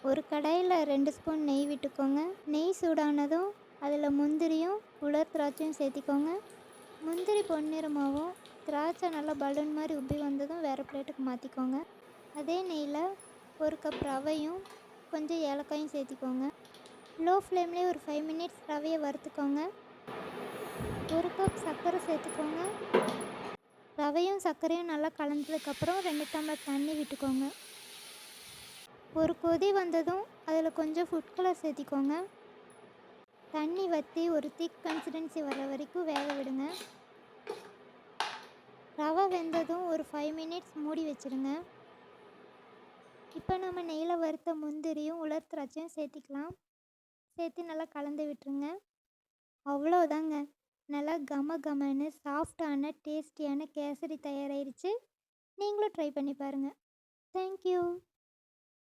ஒரு கடாயில் 2 ஸ்பூன் நெய் விட்டுக்கோங்க. நெய் சூடானதும் அதில் முந்திரியும் உலர் திராட்சையும் சேர்த்திக்கோங்க. முந்திரி பொன்னிறமாகவும் திராட்சை நல்லா பலூன் மாதிரி உப்பி வந்ததும் வேறு பிளேட்டுக்கு மாற்றிக்கோங்க. அதே நெய்யில் ஒரு கப் ரவையும் கொஞ்சம் ஏலக்காயும் சேர்த்திக்கோங்க. லோ ஃப்ளேம்லேயே ஒரு 5 மினிட்ஸ் ரவையை வறுத்துக்கோங்க. ஒரு கப் சர்க்கரை சேர்த்துக்கோங்க. ரவையும் சர்க்கரையும் நல்லா கலந்ததுக்கப்புறம் 2 டம்ளர் தண்ணி விட்டுக்கோங்க. ஒரு கொதி வந்ததும் அதில் கொஞ்சம் ஃபுட் கலர் சேர்த்திக்கோங்க. தண்ணி வற்றி ஒரு திக் கன்சிஸ்டன்சி வர்ற வரைக்கும் வேக விடுங்க. ரவை வெந்ததும் ஒரு 5 மினிட்ஸ் மூடி வச்சுருங்க. இப்போ நம்ம நெய்யில் வறுத்த முந்திரியும் உலர் திராட்சையும் சேர்த்திக்கலாம். சேர்த்து நல்லா கலந்து விட்டுருங்க. அவ்வளோதாங்க, நல்லா கம கமன்னு சாஃப்டான டேஸ்டியான கேசரி தயாராகிருச்சு. நீங்களும் ட்ரை பண்ணி பாருங்கள். தேங்க்யூ.